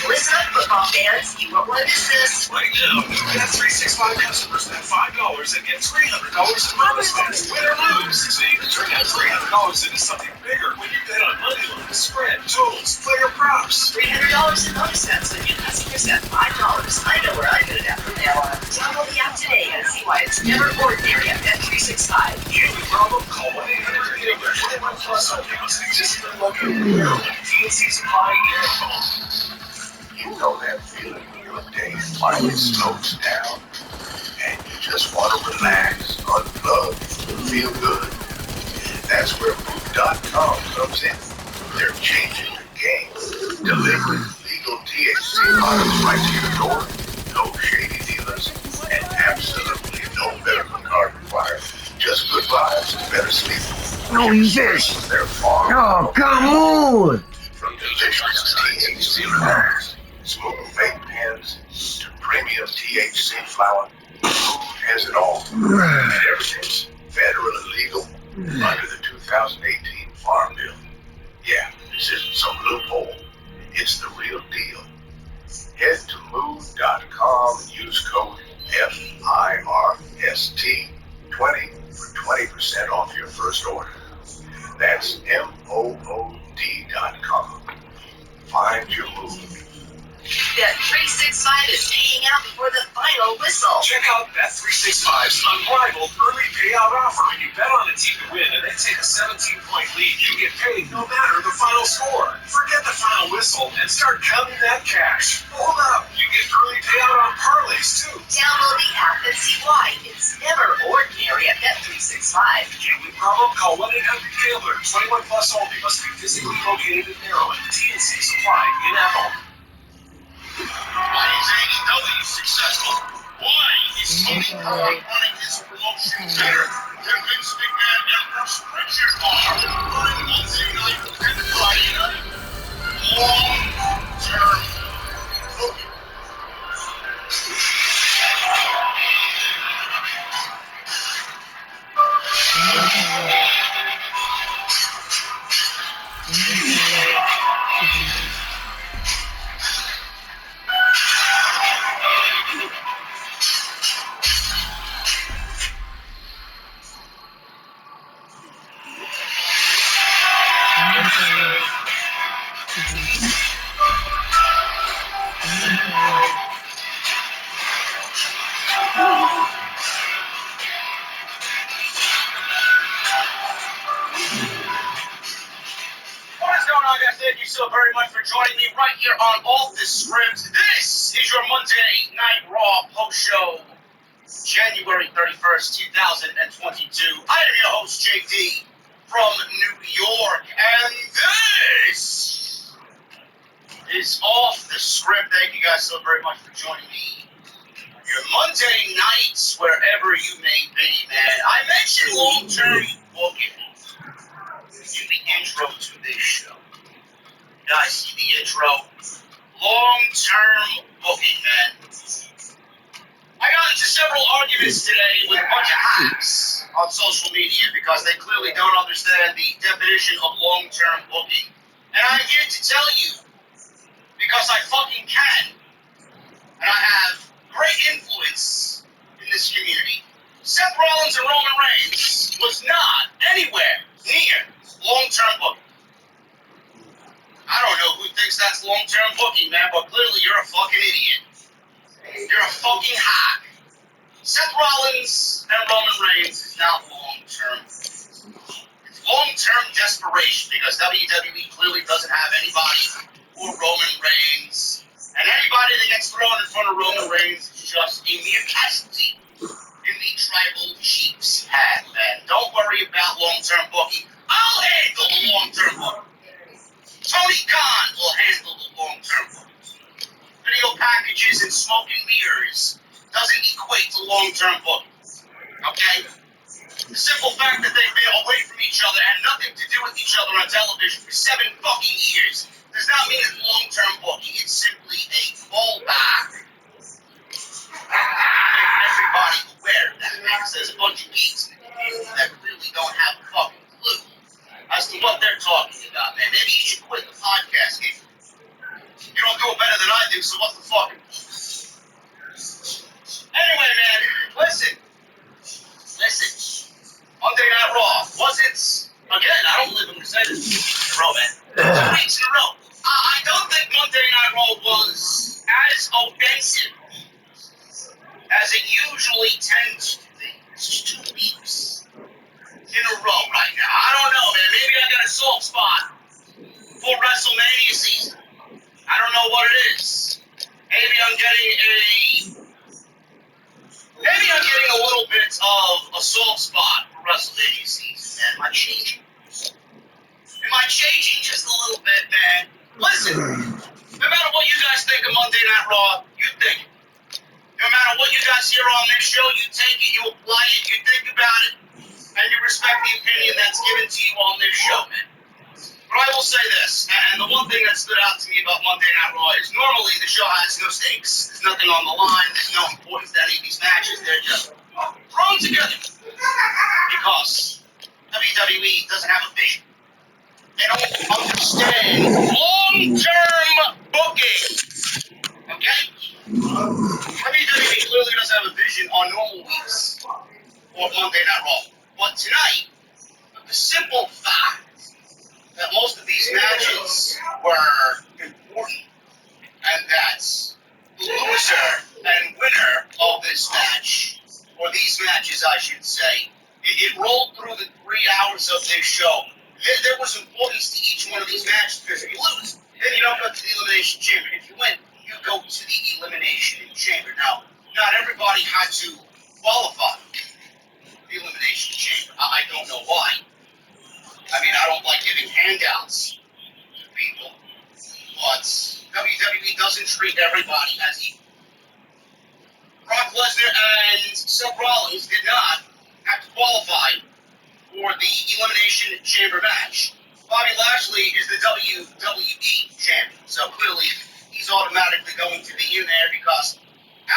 Speaker 3: Listen up, football fans. You won't want to miss this.
Speaker 1: Right now, get 365 customers that $5 and get $300 in bonus bets. Win or lose. So you can turn that $300 into something bigger when you bet on money lines, spread, totals, player props.
Speaker 3: $300 in bonus bets when new customers get $5. I know where I put it at from now on. Download the app today and see why it's never ordinary at Bet365.
Speaker 1: Gambling problem? Call 1-800-GAMBLER. 21 plus only must exist in the local area. TNC Supply in home.
Speaker 4: You know that feeling when your day finally slows down and you just want to relax, unplug, and feel good. That's where Move.com comes in. They're changing the game, delivering legal THC products right to your door, no shady dealers, and absolutely no medical card required. Just good vibes and better sleep.
Speaker 2: No, this.
Speaker 4: They're far
Speaker 2: Oh, come on.
Speaker 4: from delicious THC products, smooth vape pens, to premium THC flower. Food has it all. And everything's federally legal under the 2018 Farm Bill. Yeah, this isn't some loophole. It's the real deal. Head to move.com and use code FIRST20 for 20% off your first order. That's MOOD.com. Find your move.
Speaker 3: Bet365 is paying out before the final whistle.
Speaker 1: Check out Bet365's unrivaled early payout offer. When you bet on a team to win and they take a 17-point lead, you get paid no matter the final score. Forget the final whistle and start counting that cash. Hold up, you get early payout on parlays too.
Speaker 3: Download the app and see why it's never ordinary at Bet365.
Speaker 1: Gambling problem? Call 1-800-GAMBLER. 21 plus only. Must be physically located in Maryland. TNC Supply in Apple. Why is AEW successful? Why is Tony Khan running his promotion better than Vince McMahon and Bruce Pritchard are running Wednesday night and Friday night? Long-term booking. What is going on, guys? Thank you so very much for joining me right here on Off the Script. This is your Monday Night Raw post-show January 31st, 2022. I am your host, JD, from New York, and this is Off the Script. Thank you guys so very much for joining me. Your Monday nights, wherever you may be, man. I mentioned long-term booking in the intro to this show. You guys see the intro? Long-term booking, man. I got into several arguments today with a bunch of hacks on social media because they clearly don't understand the definition of long-term booking. And I'm here to tell you, because I fucking can, and I have great influence in this community. Seth Rollins and Roman Reigns was not anywhere near long-term booking. I don't know who thinks that's long-term booking, man, but clearly you're a fucking idiot. You're a fucking hack. Seth Rollins and Roman Reigns is not long-term. It's long-term desperation because WWE clearly doesn't have anybody for Roman Reigns. And anybody that gets thrown in front of Roman Reigns is just a mere casualty in the tribal chief's hand, man. Don't worry about long-term booking. I'll handle the long-term booking. Tony Khan will handle the long-term booking. Video packages and smoke and mirrors doesn't equate to long-term booking. Okay? The simple fact that they've been away from each other and nothing to do with each other on television for 7 fucking years does not mean it's long-term booking. It's simply a fallback. Make everybody aware of that, because there's a bunch of geeks in the community that really don't have a fucking clue as to what they're talking about, man. Maybe you should quit the podcast game. You don't do it better than I do, so what the fuck? Anyway, man, listen. Monday Night Raw wasn't, again, I don't live in Mercedes in a row, man. 2 weeks in a row. I don't think Monday Night Raw was as offensive as it usually tends to be. It's 2 weeks in a row right now. I don't know, man. Maybe I got a soft spot for WrestleMania season. I don't know what it is. Maybe I'm getting a little bit of a soft spot for WrestleMania season, man. Am I changing? Am I changing just a little bit, man? Listen, no matter what you guys think of Monday Night Raw, you think it. No matter what you guys hear on this show, you take it, you apply it, you think about it, and you respect the opinion that's given to you on this show, man. But I will say this, and the one thing that stood out to me about Monday Night Raw is normally the show has no stakes. There's nothing on the line. There's no importance to any of these matches. They're just thrown together because WWE doesn't have a vision. They don't understand long-term booking. Okay? WWE clearly doesn't have a vision on normal weeks or Monday Night Raw. But tonight, the simple fact that most of these matches were important, and that the loser and winner of this match, or these matches I should say, it rolled through the 3 hours of this show. There was importance to each one of these matches, because if you lose, then you don't go to the Elimination Chamber. If you win, you go to the Elimination Chamber. Now, not everybody had to qualify for the Elimination Chamber. I don't know why. I mean, I don't like giving handouts to people, but WWE doesn't treat everybody as equal. Brock Lesnar and Seth Rollins did not have to qualify for the Elimination Chamber match. Bobby Lashley is the WWE champion, so clearly he's automatically going to be in there because,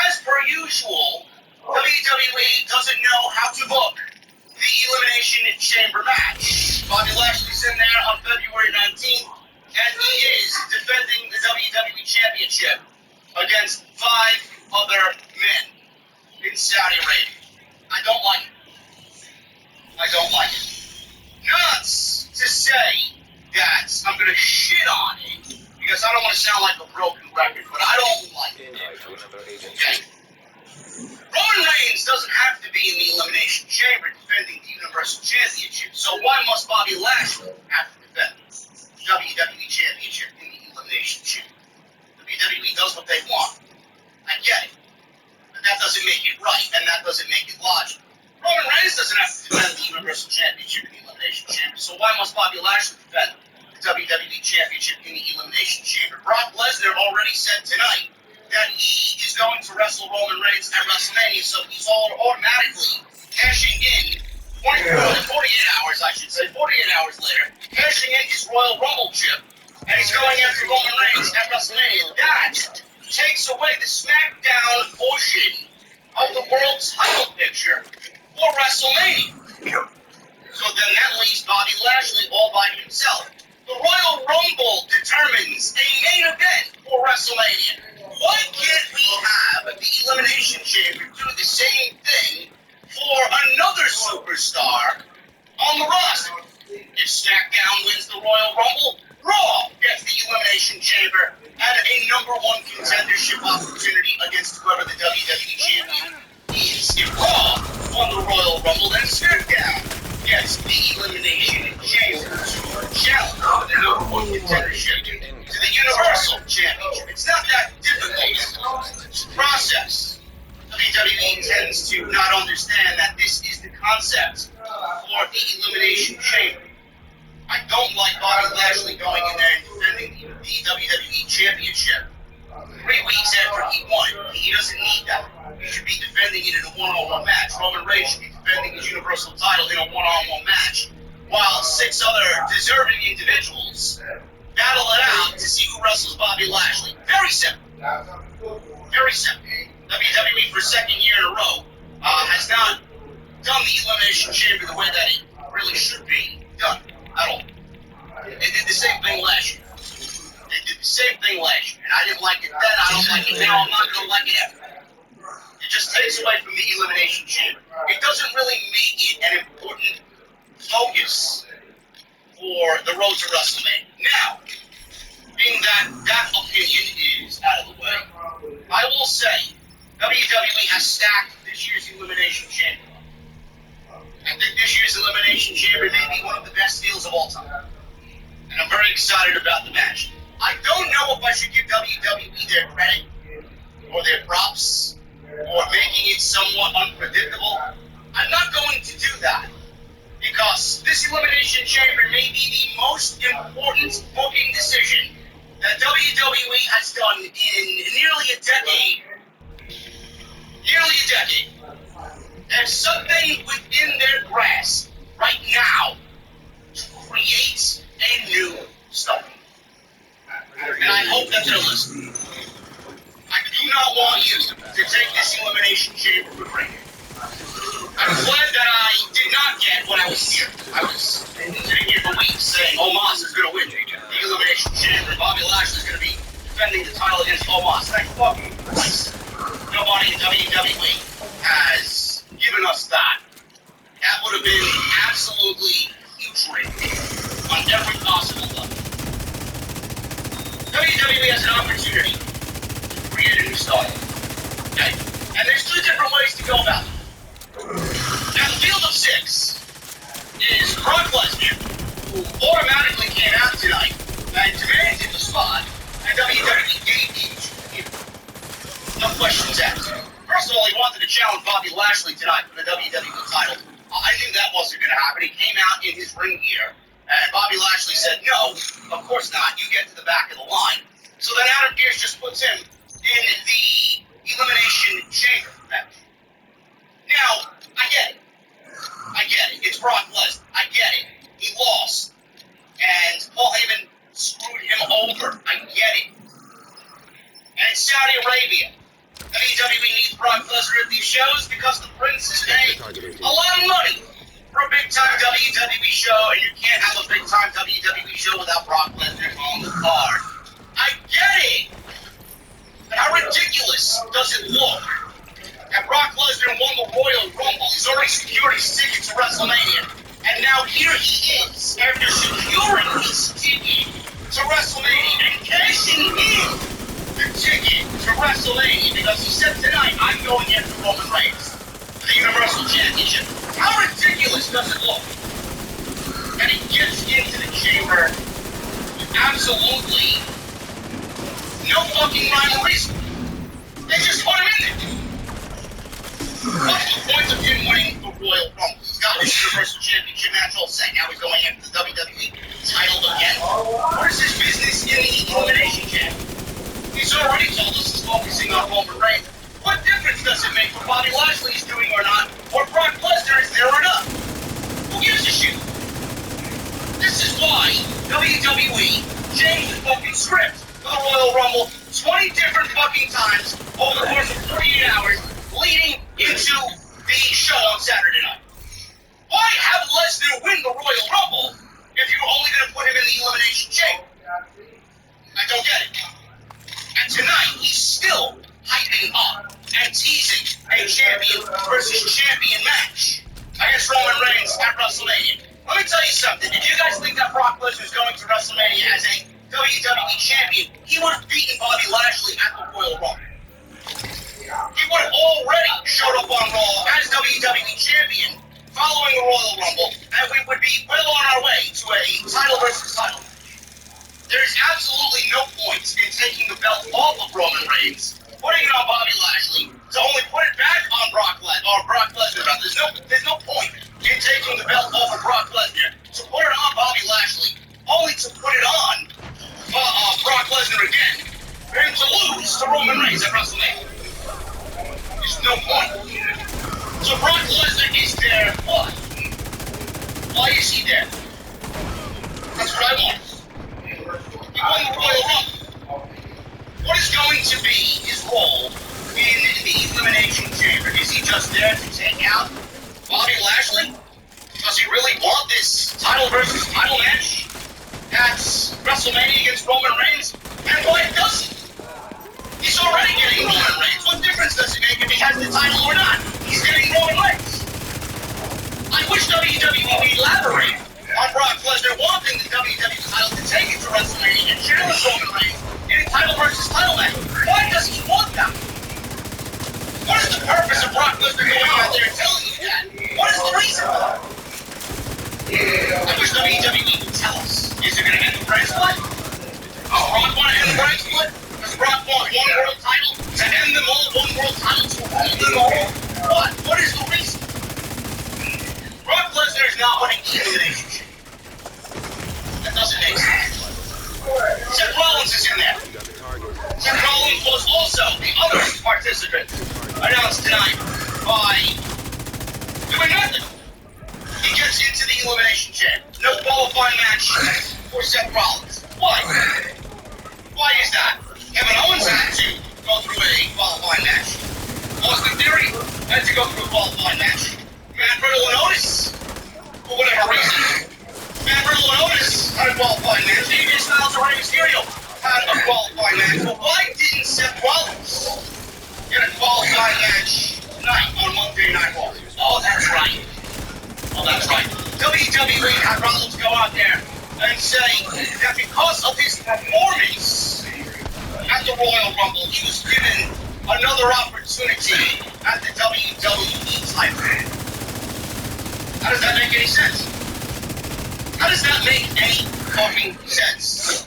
Speaker 1: as per usual, WWE doesn't know how to book the Elimination Chamber match. Bobby Lashley's in there on February 19th, and he is defending the WWE Championship against 5 other men in Saudi Arabia. I don't like it. Not to say that I'm going to shit on it, because I don't want to sound like a broken record, but I don't like it. Okay? Roman Reigns doesn't have to be in the Elimination Chamber defending the Universal Championship, so why must Bobby Lashley have to defend the WWE Championship in the Elimination Chamber? WWE does what they want. I get it. But that doesn't make it right, and that doesn't logic. Roman Reigns doesn't have to defend the Universal Championship in the Elimination Chamber, so why must Bobby Lashley defend the WWE Championship in the Elimination Chamber? Brock Lesnar already said tonight that he is going to wrestle Roman Reigns at WrestleMania, so he's automatically cashing in 48 hours, I should say, 48 hours later, cashing in his Royal Rumble chip, and he's going after Roman Reigns at WrestleMania. That takes away the SmackDown portion of the world title picture for WrestleMania. So then that leaves Bobby Lashley all by himself. The Royal Rumble determines a main event for WrestleMania. Why can't we have the Elimination Chamber do the same thing for another superstar on the roster? If SmackDown wins the Royal Rumble, Raw gets the Elimination Chamber and a #1 contendership opportunity against whoever the WWE Champion is. If Raw won the Royal Rumble, then SmackDown gets the Elimination Chamber to challenge for the #1 contendership to the Universal Championship. It's not that difficult to process. WWE tends to not understand that this is the concept for the Elimination Chamber. I don't like Bobby Lashley going in there and defending the WWE Championship 3 weeks after he won. He doesn't need that. He should be defending it in a one-on-one match. Roman Reigns should be defending his Universal title in a one-on-one match, while 6 other deserving individuals battle it out to see who wrestles Bobby Lashley. Very simple. Very simple. WWE, for 2nd year in a row, has not done the Elimination Chamber the way that it really should be done at all. They did the same thing last year. And I didn't like it then, I don't like it now, I'm not going to like it after. It just takes away from the Elimination Chamber. It doesn't really make it an important focus for the road to WrestleMania. Now, being that that opinion is out of the way, I will say WWE has stacked this year's Elimination Chamber. I think this year's Elimination Chamber may be one of the best deals of all time. And I'm very excited about the match. I don't know if I should give WWE their credit or their props or making it somewhat unpredictable. I'm not going to do that because this Elimination Chamber may be the most important booking decision that WWE has done in nearly a decade. There's something within their grasp right now to create a new stuff. And I hope that they're listening. I do not want you to take this Elimination Chamber for granted. I'm glad that I did not get what I was here. I was sitting here for weeks saying Omos is going to win the Elimination Chamber. Bobby Lashley is going to be defending the title against Omos. Thank fucking Christ. Nobody in WWE has given us that. That would have been absolutely putrid on every possible level. WWE has an opportunity to create a new style. Okay? And there's 2 different ways to go about it. Now, the field of 6 is Brock Lesnar, who automatically came out tonight and demanded the spot, and WWE gave him to him. No questions asked. First of all, he wanted to challenge Bobby Lashley tonight for the WWE title. I knew that wasn't going to happen. He came out in his ring gear, and Bobby Lashley said, no, of course not. You get to the back of the line. So then Adam Pearce just puts him in the Elimination Chamber match. Now, I get it. It's Brock Lesnar. I get it. He lost. And Paul Heyman screwed him over. I get it. And it's Saudi Arabia. WWE needs Brock Lesnar at these shows because the Prince is paying a lot of money for a big-time WWE show, and you can't have a big-time WWE show without Brock Lesnar on the card. I get it! But how ridiculous does it look? And Brock Lesnar won the Royal Rumble. He's already secured his ticket to WrestleMania. And now here he is, after securing his ticket to WrestleMania and cashing in the ticket to WrestleMania because he said tonight, I'm going after Roman Reigns for the Universal Championship. How ridiculous does it look? And he gets into the chamber with absolutely no fucking rhyme or reason. They just put him in there. What's the point of him Universal Championship match all set. Now he's going after the WWE title again. What is his business in the Elimination Chamber? He's already told us he's focusing on Roman Reigns. What difference does it make what Bobby Lashley is doing or not, or Brock Lesnar is there or not? Who gives a shit? This is why WWE changed the fucking script for the Royal Rumble 20 different fucking times over the course of 48 hours leading into the show on Saturday night. Why have Lesnar win the Royal Rumble if you're only going to put him in the Elimination Chamber? I don't get it. And tonight, he's still hyping up and teasing a champion versus champion match against Roman Reigns at WrestleMania. Let me tell you something. If you guys think that Brock Lesnar is going to WrestleMania as a WWE champion, he would have beaten Bobby Lashley at the Royal Rumble. He would have already showed up on Raw as WWE champion following the Royal Rumble, and we would be well on our way to a title versus title. There is absolutely no point in taking the belt off of Roman Reigns, putting it on Bobby Lashley, to only put it back on Brock Lesnar. There's no point in taking the belt off of Brock Lesnar to put it on Bobby Lashley, only to put it on Brock Lesnar again, and to lose to Roman Reigns at WrestleMania. There's no point. So Brock Lesnar is there. Why? Why is he there? That's what I want. He won the Royal Rumble. What is going to be his role in the Elimination Chamber? Is he just there to take out Bobby Lashley? Does he really want this title versus title match at WrestleMania against Roman Reigns? And why doesn't he? He's already getting Roman Reigns. What difference does it make if he has the title or not? He's getting Roman Reigns. I wish WWE would elaborate on Brock Lesnar wanting the WWE title to take it to WrestleMania and challenge Roman Reigns in a title versus title match. Why does he want that? What is the purpose of Brock Lesnar going out there and telling you that? What is the reason for that? I wish WWE would tell us. Is it going to end the brand split? Does Brock want to end the brand split? Does Brock want one world title to end them all, one world title to rule them all? What is the reason? Brock Lesnar is not winning the Elimination Chamber. That doesn't make sense. Seth Rollins is in there. Seth Rollins was also the other participant announced tonight by doing nothing. He gets into the Elimination Chamber. No qualifying match for Seth Rollins. Why? Why is that? Kevin Owens had to go through a qualifying match. Austin Theory had to go through a qualifying match. Matt Riddle and Otis, for whatever reason. Matt Riddle and Otis had a qualifying match. AJ Styles and Rey Mysterio had a qualifying match. But why didn't Seth Rollins get a qualifying match tonight on Monday Night Raw? Oh, that's right. WWE had Rollins go out there and say that because of his performance at the Royal Rumble, he was given another opportunity at the WWE title. How does that make any sense? How does that make any fucking sense?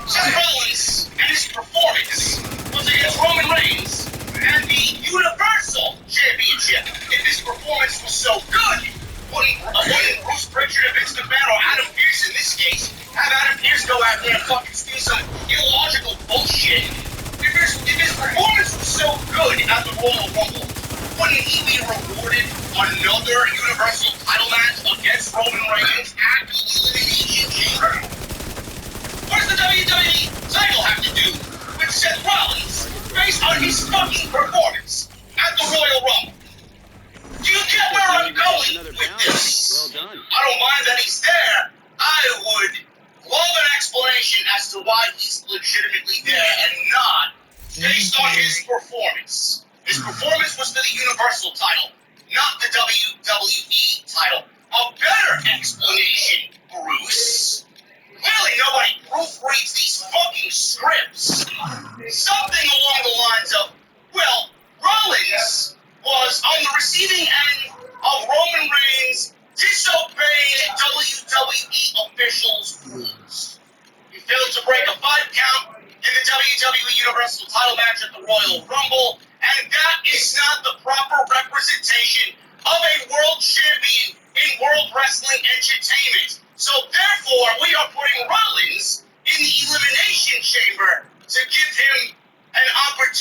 Speaker 1: Seth Rollins and his performance was against Roman Reigns and the Universal Championship. If his performance was so good, wouldn't Bruce Pritchard and Vince McMahon or Adam Pearce in this case have Adam Pearce go out there and fucking steal some illogical bullshit? If his performance was so good at the Royal Rumble, wouldn't he be rewarded another Universal title match against Roman Reigns at the Elimination Chamber? What does the WWE title have to do with Seth Rollins based on his fucking performance at the Royal Rumble? Do you get where I'm going with this? I don't mind that he's there. I would love an explanation as to why he's legitimately there and not based on his performance. His performance was for the Universal title, not the WWE title. A better explanation, Bruce. Clearly nobody proofreads these fucking scripts. Something along the lines of, well, Rollins was on the receiving end of Roman Reigns disobeying WWE officials' rules. He failed to break a 5 count in the WWE Universal title match at the Royal Rumble, and that is not the proper representation of a world champion in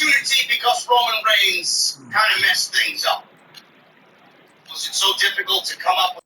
Speaker 1: opportunity because Roman Reigns kind of messed things up? Was it so difficult to come up with?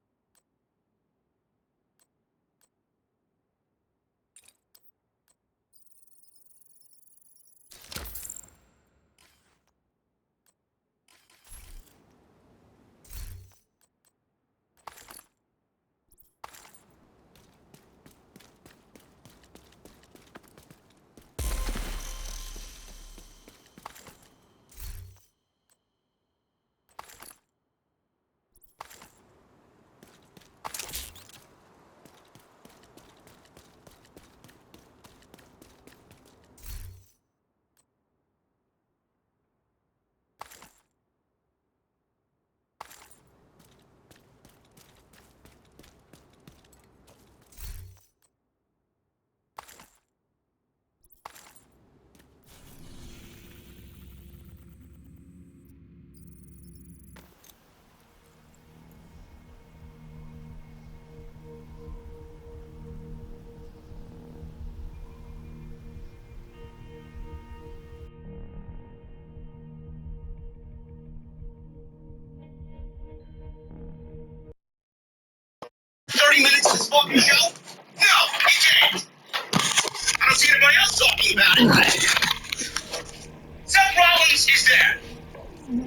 Speaker 1: 30 minutes of this fucking show? No, he can't. I don't see anybody else talking about it. Seth Rollins is there.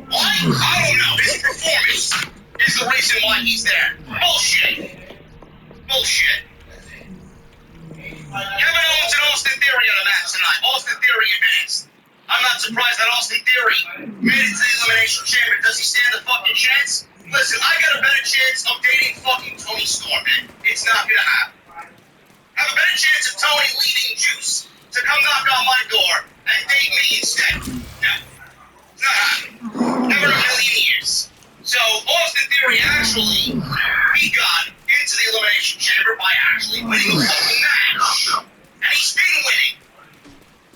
Speaker 1: Why? I don't know. His performance is the reason why he's there. Bullshit. Bullshit. Kevin Owens and Austin Theory on a match tonight. Austin Theory advanced. I'm not surprised that Austin Theory made it to the Elimination Chamber. Does he stand a fucking chance? Listen, I got a better chance of dating fucking Tony Storm, man. It's not gonna happen. I have a better chance of Tony leading Juice to come knock on my door and date me instead. No. It's not happening. Never in a million years. So, Austin Theory actually, he got into the Elimination Chamber by actually winning a fucking match. And he's been winning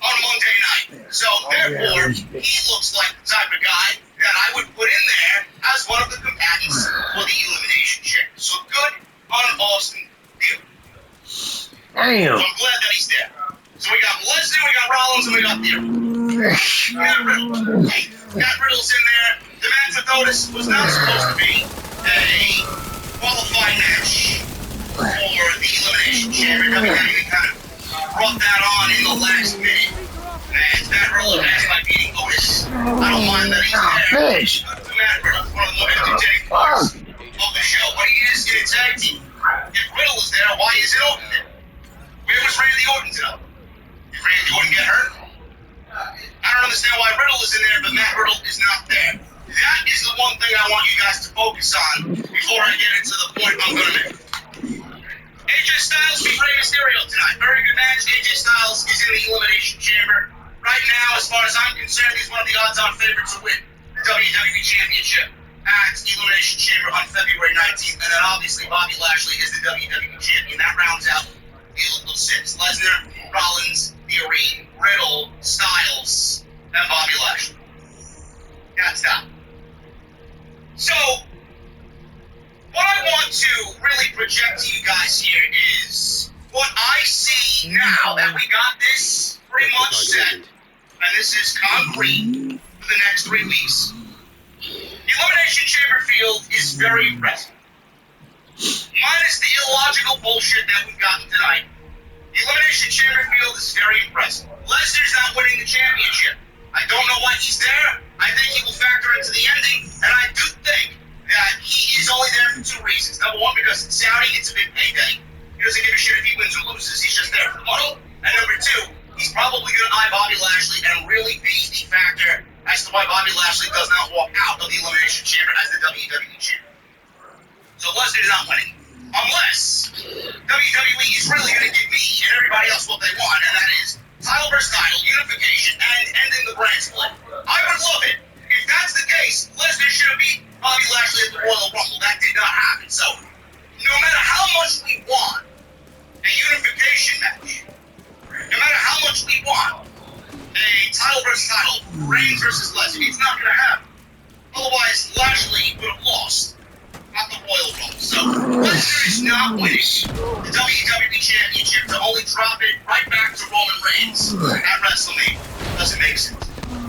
Speaker 1: on Monday night. So, therefore, he looks like the type of guy that I would put in there as one of the combatants for the Elimination Chamber. So, good on Austin Theory.
Speaker 2: Damn.
Speaker 1: So I'm glad that he's there. So we got Lesnar, we got Rollins, and we got Theory. Matt Riddle. Hey, Matt Riddle's in there. The match with Otis was not supposed to be a qualifying match for the Elimination Chamber. WWE kind of brought that on in the last minute. And Matt Riddle advanced by beating Otis. I don't mind that he's there.
Speaker 2: Fish.
Speaker 1: Matt Riddle's one of the most entertaining parts of the show. But he is in a tag team. If Riddle is there, why is it Orton there? Where was Randy Orton tonight? Did Randy Orton get hurt? I don't understand why Riddle is in there, but Matt Riddle is not there. That is the one thing I want you guys to focus on before I get into the point I'm going to make. AJ Styles beat Rey Mysterio tonight. Very good match. AJ Styles is in the Elimination Chamber. Right now, as far as I'm concerned, he's one of the odds-on favorites to win the WWE Championship at the Elimination Chamber on February 19th. And then obviously Bobby Lashley is the WWE Champion. That rounds out the six. Lesnar, Rollins, Theory, Riddle, Styles, and Bobby Lashley. That's that. So, what I want to really project to you guys here is what I see now that we got this pretty much set, and this is concrete for the next 3 weeks. The Elimination Chamber field is very impressive. Minus the illogical bullshit that we've gotten tonight, the Elimination Chamber field is very impressive. Lesnar's not winning the championship. I don't know why he's there. I think he will factor into the ending, and I do think that he is only there for 2 reasons. Number one, because it's Saudi, it's a big payday. He doesn't give a shit if he wins or loses. He's just there for the money. And number two, he's probably going to eye Bobby Lashley and really be the factor as to why Bobby Lashley does not walk out of the Elimination Chamber as the WWE Champion. So Lesnar is not winning. Unless WWE is really going to give me and everybody else what they want, and that is title versus title, unification, and ending the brand split. I would love it. If that's the case, Lesnar should have beat Bobby Lashley at the Royal Rumble. That did not happen. So, no matter how much we want a unification match, no matter how much we want a title versus title, Reigns versus Lesnar, it's not going to happen. Otherwise, Lashley would have lost at the Royal Rumble. So, Lesnar is not winning the WWE Championship to only drop it right back to Roman Reigns at WrestleMania. Doesn't make sense.